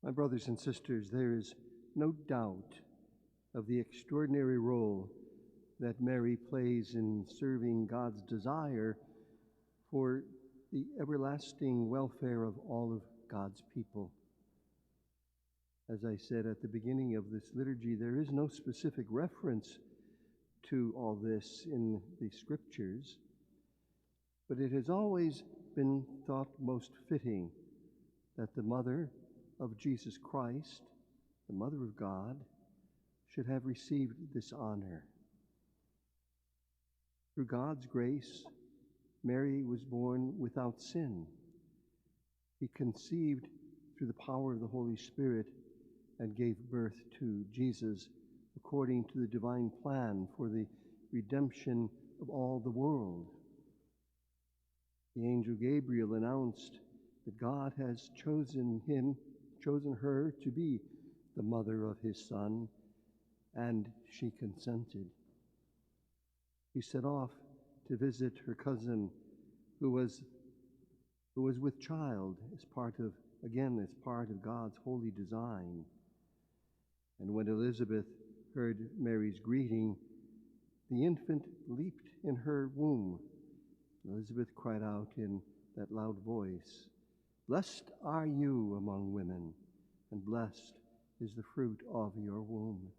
My brothers and sisters, there is no doubt of the extraordinary role that Mary plays in serving God's desire for the everlasting welfare of all of God's people. As I said at the beginning of this liturgy, there is no specific reference to all this in the Scriptures, but it has always been thought most fitting that the mother of Jesus Christ, the Mother of God, should have received this honor. Through God's grace, Mary was born without sin. He conceived through the power of the Holy Spirit and gave birth to Jesus according to the divine plan for the redemption of all the world. The angel Gabriel announced that God has chosen her to be the mother of his Son, and she consented. He set off to visit her cousin who was with child as part of God's holy design. And when Elizabeth heard Mary's greeting, the infant leaped in her womb. Elizabeth cried out in that loud voice, "Blessed are you among women, and blessed is the fruit of your womb."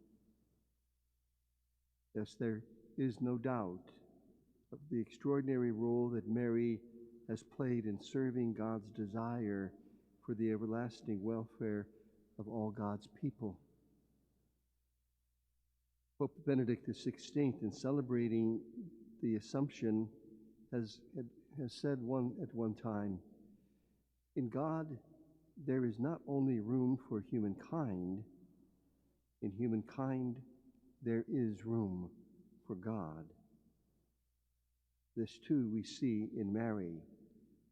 Yes, there is no doubt of the extraordinary role that Mary has played in serving God's desire for the everlasting welfare of all God's people. Pope Benedict XVI, in celebrating the Assumption, has said at one time, "In God there is not only room for humankind, in humankind there is room for God." This too we see in Mary,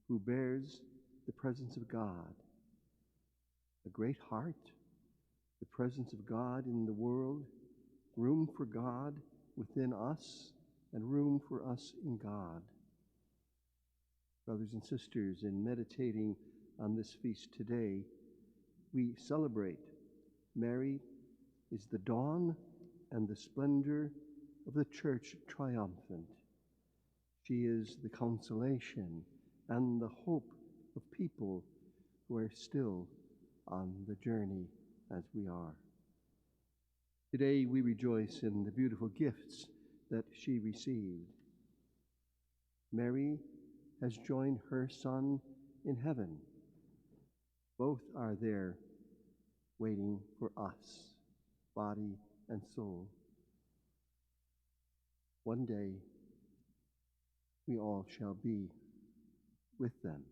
who bears the presence of God, a great heart, the presence of God in the world, room for God within us, and room for us in God. Brothers and sisters, in meditating on this feast today, we celebrate Mary is the dawn and the splendor of the Church triumphant. She is the consolation and the hope of people who are still on the journey as we are. Today we rejoice in the beautiful gifts that she received. Mary has joined her Son in heaven. Both are there waiting for us, body and soul. One day we all shall be with them.